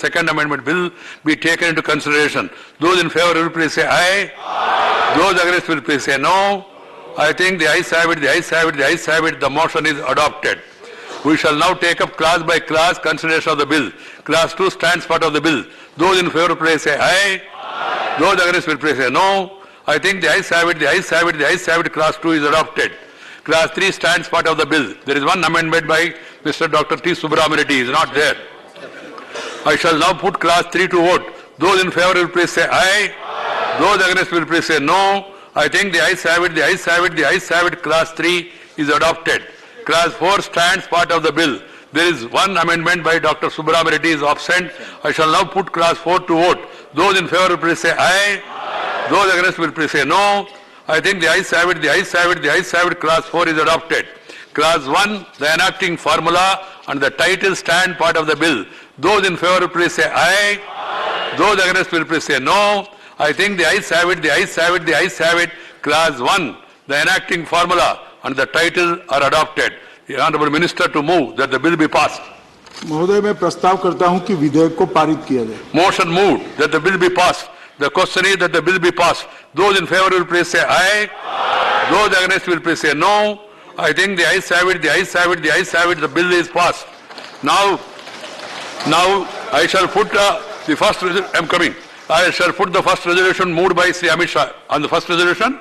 Second Amendment bill be taken into consideration. Those in favor will please say aye. Aye. Those against will please say no. I think the ayes have it, the ayes have it, the ayes have it. The motion is adopted. We shall now take up class by class consideration of the bill. Class 2 stands part of the bill. Those in favor please say aye. Aye. Those against will please say no. I think the ayes have it, the ayes have it, the ayes have it. Class 2 is adopted. Class 3 stands part of the bill. There is one amendment by Mr. Dr. T. Subramanian Reddy. He is not there. I shall now put class 3 to vote. Those in favor will please say aye. Aye. Those against will please say no. I think the ayes have it, the ayes have it, the ayes have it. Class 3 is adopted. Class 4 stands part of the bill. There is one amendment by Dr. Subramanian Reddy is absent. I shall now put class 4 to vote. Those in favor will please say aye. Aye. Those against will please say no. I think the ayes have it, the ayes have it, the ayes have it. Class 4 is adopted. Class 1, the enacting formula and the title stand part of the bill. Those in favor will please say aye. Aye. Those against will please say no. I think the ayes have it, the ayes have it, the ayes have it. Class 1, the enacting formula and the title are adopted. The Honorable Minister to move that the bill be passed. महोदय मैं प्रस्ताव करता हूं कि विधेयक को पारित किया जाए. Motion moved that the bill be passed. The question is that the bill be passed. Those in favor will please say aye. Aye. Those against will please say no. I think the ayes have it, the ayes have it, the ayes have it. The bill is passed. Now I shall put the first resolution. I am coming. I shall put the first resolution moved by Sri Amit Shah. On the first resolution.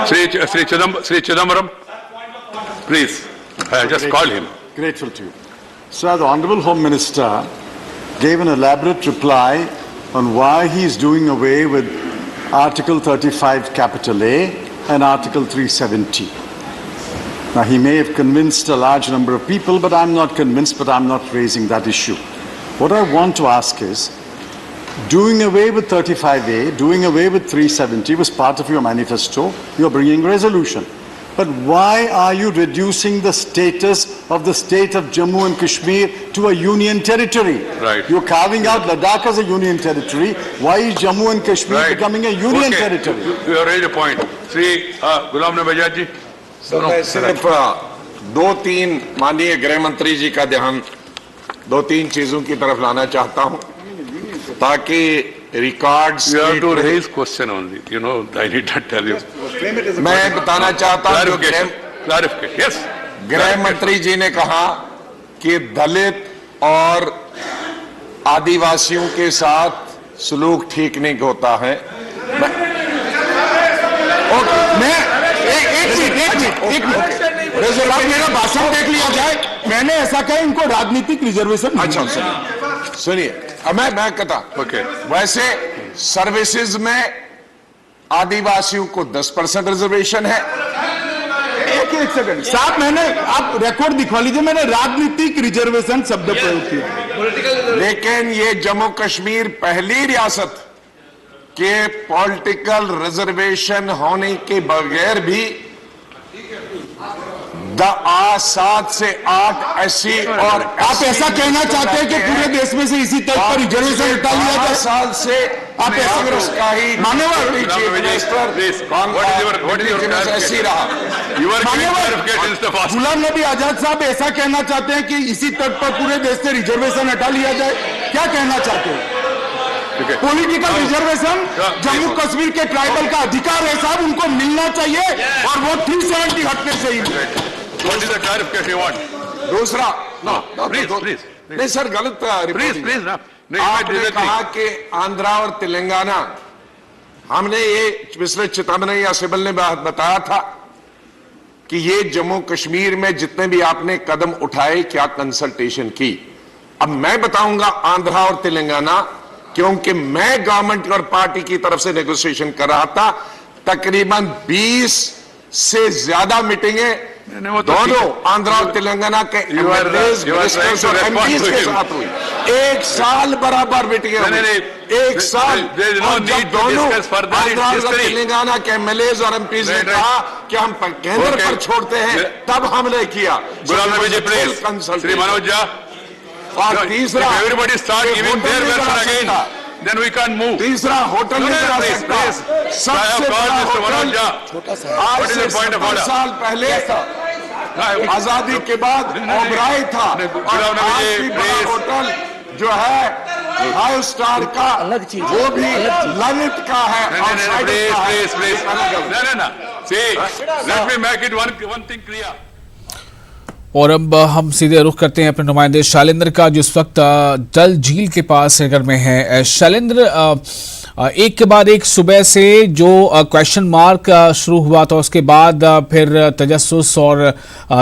Sri Chidambaram, please. I just called him. Grateful to you. Sir, the Honorable Home Minister gave an elaborate reply on why he is doing away with Article 35 capital A and Article 370. Now, he may have convinced a large number of people, but I'm not convinced, but I'm not raising that issue. What I want to ask is, doing away with 35A, doing away with 370 was part of your manifesto. You're bringing resolution. But why are you reducing the status of the state of Jammu and Kashmir to a union territory? Right. You're carving out Ladakh as a union territory. Why is Jammu and Kashmir becoming a union territory? You have raised a point. Sri Ghulam Nabi Azad ji. Sir मैं सिर्फ दो तीन माननीय गृह मंत्री जी का ध्यान दो तीन चीजों की तरफ लाना चाहता हूं ताकि records You have to raise question only. You know, I need not tell you. मैं बताना चाहता हूं Clarification. Yes. गृह मंत्री जी ने कहा कि दलित और आदिवासियों के साथ सलूक ठीक नहीं होता है. एक मेरा भाषण देख लिया जाए. मैंने ऐसा कहा इनको राजनीतिक रिजर्वेशन. अच्छा सुनिए अब मैं कहता वैसे सर्विसेज में आदिवासियों को 10% रिजर्वेशन है. एक सेकंड साहब, मैंने आप रिकॉर्ड दिखवा लीजिए. मैंने राजनीतिक रिजर्वेशन शब्द प्रयोग किया. लेकिन ये जम्मू कश्मीर पहली रियासत के पॉलिटिकल रिजर्वेशन होने के बगैर भी 7 से 8 एससी और आप ऐसा कहना चाहते हैं कि पूरे देश में से इसी तर्ज पर रिजर्वेशन हटा लिया जाए? 5 साल से आप ऐसा ही मान्यवर ऐसी रहा. गुलाम नबी आजाद साहब ऐसा कहना चाहते हैं कि इसी तर्ज पर पूरे देश से रिजर्वेशन हटा लिया जाए? क्या कहना चाहते हैं? पॉलिटिकल रिजर्वेशन जम्मू कश्मीर के ट्राइबल का अधिकार है साहब, उनको मिलना चाहिए और वो 370 हटने से ही. दूसरा नहीं सर गलत आपने कहा कि आंध्रा और तेलंगाना, हमने ये पिछले चिदम्बरम या सिबल ने बताया था कि ये जम्मू कश्मीर में जितने भी आपने कदम उठाए क्या कंसल्टेशन की. अब मैं बताऊंगा आंध्रा और तेलंगाना, क्योंकि मैं गवर्नमेंट और पार्टी की तरफ से नेगोशिएशन कर रहा था. तकरीबन 20 से ज्यादा मीटिंगें दोनों आंध्रा और तेलंगाना के मिनिस्टर्स और एमपीज के साथ हुई. 1 साल बराबर मीटिंगें हुई. 1 साल. और जब दोनों आंध्रा और तेलंगाना के एमएलएज और एमपीज ने कहा कि हम केंद्र पर छोड़ते हैं, तब हमने किया. और तीसरा everybody start giving their version again, then we can't move. तीसरा होटल में जा सकता. सबसे बड़ा होटल आज से 7 साल पहले आजादी के बाद ओबराय था, और आज भी बड़ा होटल जो है 5 स्टार का वो भी ललित का है, और अब हम सीधे रुख करते हैं अपने नुमाइंदे शैलेंद्र का, जो इस वक्त डल झील के पास श्रीनगर में है। शैलेंद्र, एक के बाद एक सुबह से जो क्वेश्चन मार्क शुरू हुआ था, उसके बाद फिर तजस्सुस और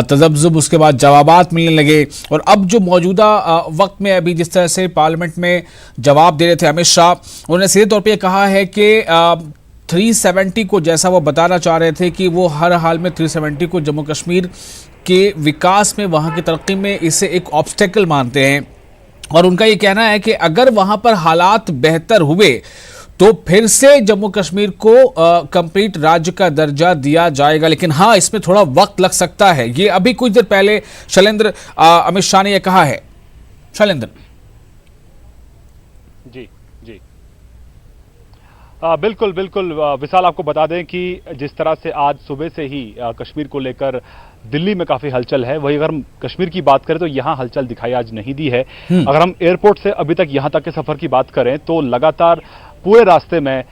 तजब्जुब, उसके बाद जवाबात मिलने लगे, और अब जो मौजूदा वक्त में अभी जिस तरह से पार्लियामेंट में जवाब दे रहे थे अमित शाह, उन्होंने सीधे तौर पे ये कहा है कि 370 को, जैसा वो बताना चाह रहे थे कि वो हर हाल में 370 को जम्मू कश्मीर के विकास में, वहाँ की तरक्की में इसे एक ऑब्स्टेकल मानते हैं, और उनका ये कहना है कि अगर वहाँ पर हालात बेहतर हुए तो फिर से जम्मू कश्मीर को कंप्लीट राज्य का दर्जा दिया जाएगा, लेकिन हाँ, इसमें थोड़ा वक्त लग सकता है। ये अभी कुछ देर पहले शैलेंद्र अमित शाह ने यह कहा है। शैलेंद्र जी जी बिल्कुल बिल्कुल विशाल, आपको बता दें कि जिस तरह से आज सुबह से ही कश्मीर को लेकर दिल्ली में काफी हलचल है, वही अगर हम कश्मीर की बात करें तो यहाँ हलचल दिखाई आज नहीं दी है। अगर हम एयरपोर्ट से अभी तक यहाँ तक के सफर की बात करें तो लगातार पूरे रास्ते में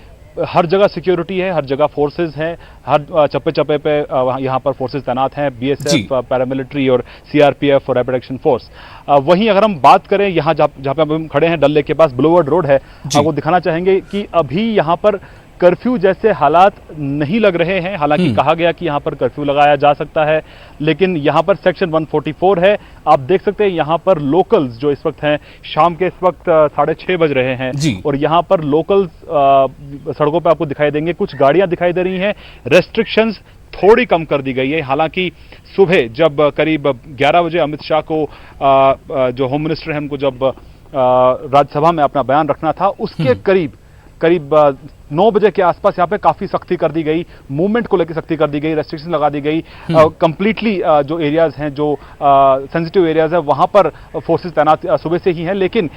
हर जगह सिक्योरिटी है, हर जगह फोर्सेज हैं, हर चप्पे चप्पे पे यहाँ पर फोर्सेज तैनात हैं, बीएसएफ, पैरामिलिट्री और सीआरपीएफ और रैपिड एक्शन फोर्स। वहीं अगर हम बात करें यहाँ जहाँ पे हम खड़े हैं, डल लेक के पास बुलेवर्ड रोड है, आपको दिखाना चाहेंगे कि अभी यहाँ पर कर्फ्यू जैसे हालात नहीं लग रहे हैं। हालांकि कहा गया कि यहाँ पर कर्फ्यू लगाया जा सकता है, लेकिन यहाँ पर सेक्शन 144 है। आप देख सकते हैं यहाँ पर लोकल्स जो इस वक्त हैं, शाम के इस वक्त 6:30 बज रहे हैं, और यहाँ पर लोकल्स सड़कों पर आपको दिखाई देंगे, कुछ गाड़ियां दिखाई दे रही हैं। रेस्ट्रिक्शंस थोड़ी कम कर दी गई है। हालांकि सुबह जब करीब 11 बजे अमित शाह को जो होम मिनिस्टर हैं उनको जब राज्यसभा में अपना बयान रखना था, उसके करीब 9 बजे के आसपास यहाँ पे काफी सख्ती कर दी गई, मूवमेंट को लेकर सख्ती कर दी गई, रेस्ट्रिक्शन लगा दी गई। कंप्लीटली जो एरियाज हैं, जो सेंसिटिव एरियाज है, वहां पर फोर्सेस तैनात सुबह से ही हैं, लेकिन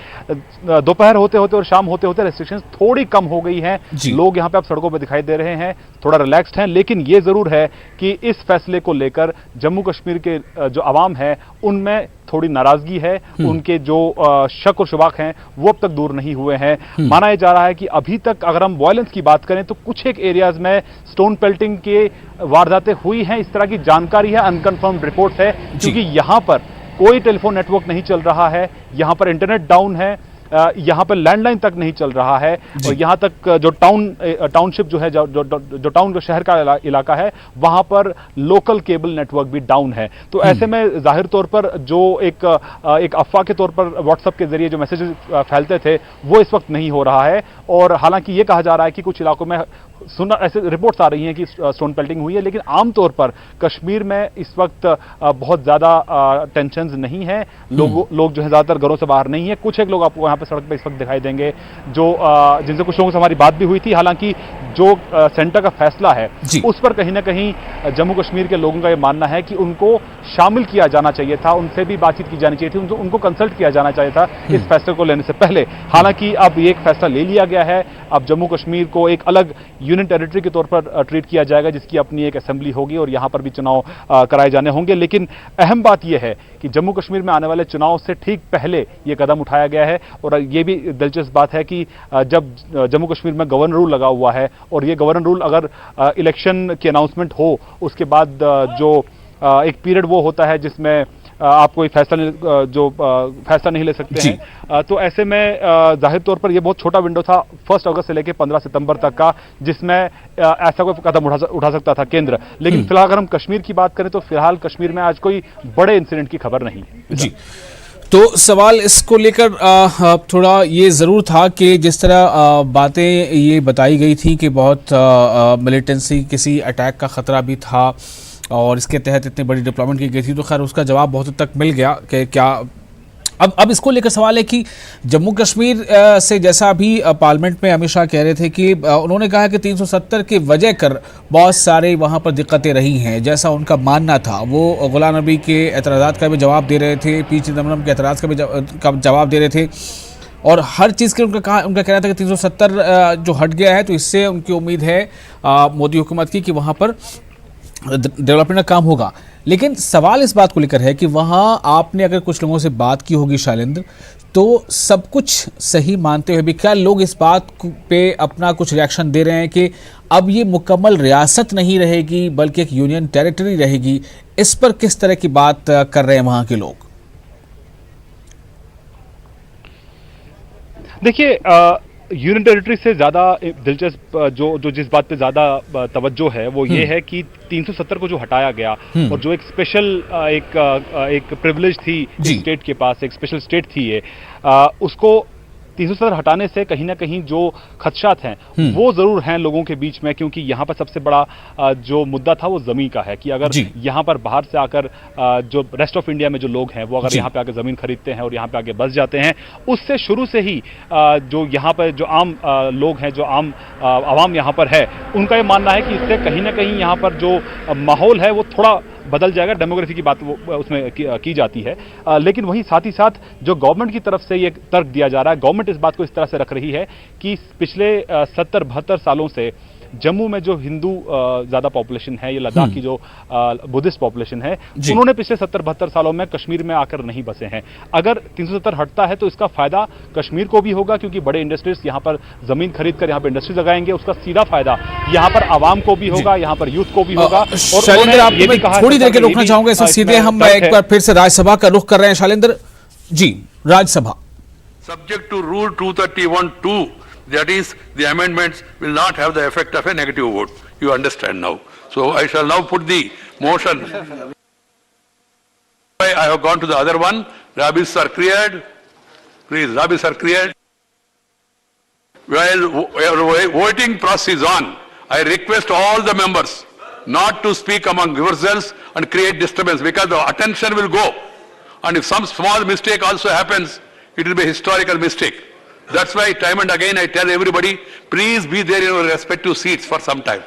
दोपहर होते होते और शाम होते होते रेस्ट्रिक्शंस थोड़ी कम हो गई हैं। लोग यहाँ पे अब सड़कों पर दिखाई दे रहे हैं, थोड़ा रिलैक्स्ड हैं, लेकिन ये जरूर है कि इस फैसले को लेकर जम्मू कश्मीर के जो आवाम है उनमें थोड़ी नाराजगी है, उनके जो शक और शुबाक हैं वो अब तक दूर नहीं हुए हैं। माना यह जा रहा है कि अभी तक अगर हम वायलेंस की बात करें तो कुछ एक एरियाज में स्टोन पेल्टिंग के वारदातें हुई हैं, इस तरह की जानकारी है, अनकन्फर्म्ड रिपोर्ट है, क्योंकि यहां पर कोई टेलीफोन नेटवर्क नहीं चल रहा है, यहां पर इंटरनेट डाउन है, यहाँ पर लैंडलाइन तक नहीं चल रहा है, और यहाँ तक जो टाउनशिप जो है, जो टाउन, जो शहर का इलाका है, वहां पर लोकल केबल नेटवर्क भी डाउन है। तो ऐसे में जाहिर तौर पर जो एक अफवाह के तौर पर व्हाट्सएप के जरिए जो मैसेजेस फैलते थे वो इस वक्त नहीं हो रहा है। और हालांकि ये कहा जा रहा है कि कुछ इलाकों में ऐसे रिपोर्ट्स आ रही हैं कि स्टोन पेल्टिंग हुई है, लेकिन आमतौर पर कश्मीर में इस वक्त बहुत ज्यादा टेंशंस नहीं है। लोग जो है ज्यादातर घरों से बाहर नहीं है। कुछ एक लोग आपको यहाँ पे सड़क पे इस वक्त दिखाई देंगे जो जिनसे कुछ लोगों से हमारी बात भी हुई थी। हालांकि जो सेंटर का फैसला है उस पर कहीं ना कहीं जम्मू कश्मीर के लोगों का यह मानना है कि उनको शामिल किया जाना चाहिए था, उनसे भी बातचीत की जानी चाहिए थी, उनको कंसल्ट किया जाना चाहिए था इस फैसले को लेने से पहले। हालांकि अब ये एक फैसला ले लिया गया है। अब जम्मू कश्मीर को एक अलग यूनियन टेरिटरी के तौर पर ट्रीट किया जाएगा, जिसकी अपनी एक असेंबली होगी और यहां पर भी चुनाव कराए जाने होंगे। लेकिन अहम बात यह है कि जम्मू कश्मीर में आने वाले चुनाव से ठीक पहले यह कदम उठाया गया है। और यह भी दिलचस्प बात है कि जब जम्मू कश्मीर में गवर्नर रूल लगा हुआ है, और ये गवर्नर रूल अगर इलेक्शन की अनाउंसमेंट हो उसके बाद जो एक पीरियड वो होता है जिसमें आप कोई फैसला नहीं ले सकते हैं, तो ऐसे में जाहिर तौर पर यह बहुत छोटा विंडो था 1 अगस्त से लेकर 15 सितंबर तक का, जिसमें ऐसा कोई कदम उठा सकता था केंद्र। लेकिन फिलहाल अगर हम कश्मीर की बात करें तो फिलहाल कश्मीर में आज कोई बड़े इंसिडेंट की खबर नहीं जी। तो सवाल इसको लेकर थोड़ा ये ज़रूर था कि जिस तरह बातें ये बताई गई थी कि बहुत मिलिटेंसी, किसी अटैक का ख़तरा भी था और इसके तहत इतनी बड़ी डिप्लॉयमेंट की गई थी, तो खैर उसका जवाब बहुत हद तक मिल गया कि क्या अब इसको लेकर सवाल है कि जम्मू कश्मीर से, जैसा अभी पार्लियामेंट में अमित शाह कह रहे थे कि उन्होंने कहा कि 370 की वजह कर बहुत सारे वहाँ पर दिक्कतें रही हैं, जैसा उनका मानना था। वो गुलाम नबी के एतराज़ात का भी जवाब दे रहे थे, पी चिदम्बरम के एतराज़ का भी जवाब दे रहे थे, और हर चीज़ के उनका कहना था कि 370 जो हट गया है तो इससे उनकी उम्मीद है मोदी हुकूमत की कि वहाँ पर डेवलपमेंट का काम होगा। लेकिन सवाल इस बात को लेकर है कि वहां आपने अगर कुछ लोगों से बात की होगी शैलेंद्र, तो सब कुछ सही मानते हुए भी क्या लोग इस बात पे अपना कुछ रिएक्शन दे रहे हैं कि अब ये मुकम्मल रियासत नहीं रहेगी बल्कि एक यूनियन टेरिटरी रहेगी? इस पर किस तरह की बात कर रहे हैं वहां के लोग? देखिए, यूनियन टेरिटरी से ज्यादा दिलचस्प जो जिस बात पे ज्यादा तवज्जो है वो ये है कि 370 को जो हटाया गया और जो एक स्पेशल एक प्रिविलेज थी स्टेट के पास, एक स्पेशल स्टेट थी ये, उसको 370 हटाने से कहीं ना कहीं जो खदशात हैं वो जरूर हैं लोगों के बीच में, क्योंकि यहाँ पर सबसे बड़ा जो मुद्दा था वो जमीन का है कि अगर यहाँ पर बाहर से आकर जो रेस्ट ऑफ इंडिया में जो लोग हैं वो अगर यहाँ पे आकर जमीन खरीदते हैं और यहाँ पे आके बस जाते हैं, उससे शुरू से ही जो यहाँ पर जो आम लोग हैं, जो आम आवाम यहाँ पर है, उनका ये मानना है कि इससे कहीं ना कहीं यहाँ पर जो माहौल है वो थोड़ा बदल जाएगा। डेमोग्राफी की बात वो उसमें की जाती है, लेकिन वहीं साथ ही साथ जो गवर्नमेंट की तरफ से ये तर्क दिया जा रहा है, गवर्नमेंट इस बात को इस तरह से रख रही है कि पिछले 70-72 सालों से जम्मू में जो हिंदू ज्यादा पॉपुलेशन है, ये लद्दाख की जो बुद्धिस्ट पॉपुलेशन है, उन्होंने पिछले 70-72 सालों में कश्मीर में आकर नहीं बसे हैं। अगर 370 हटता है तो इसका फायदा कश्मीर को भी होगा, क्योंकि बड़े इंडस्ट्रीज यहाँ पर जमीन खरीद कर यहाँ पर इंडस्ट्रीज लगाएंगे, उसका सीधा फायदा यहाँ पर आवाम को भी होगा, यहाँ पर यूथ को भी होगा। शैलेंद्र, आप थोड़ी देर के रोकना चाहूंगा, इससे सीधे हम एक बार फिर से राज्यसभा का रुख कर रहे हैं। Shailendra ji, Rajya Sabha Subject to Rule 231(2), that is, the amendments will not have the effect of a negative vote. You understand now. So I shall now put the motion. I have gone to the other one. Rabis are cleared. Please, Rabis are cleared. While voting process is on, I request all the members not to speak among yourselves and create disturbance, because the attention will go. And if some small mistake also happens, it will be a historical mistake. That's why time and again I tell everybody, please be there in your respective seats for some time.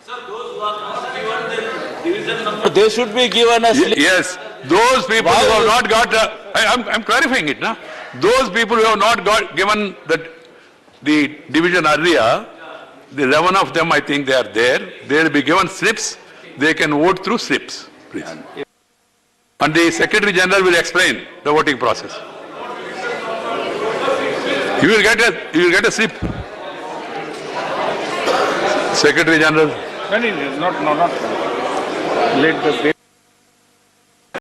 Sir, those who are not given the division number, they should be given a slip. Yes, those people who have not got, I'm clarifying it now. Those people who have not got given the division earlier, the 11 of them, I think they are there. They will be given slips. They can vote through slips, please. And the Secretary General will explain the voting process. You will get a slip. Secretary General. No, not. Let the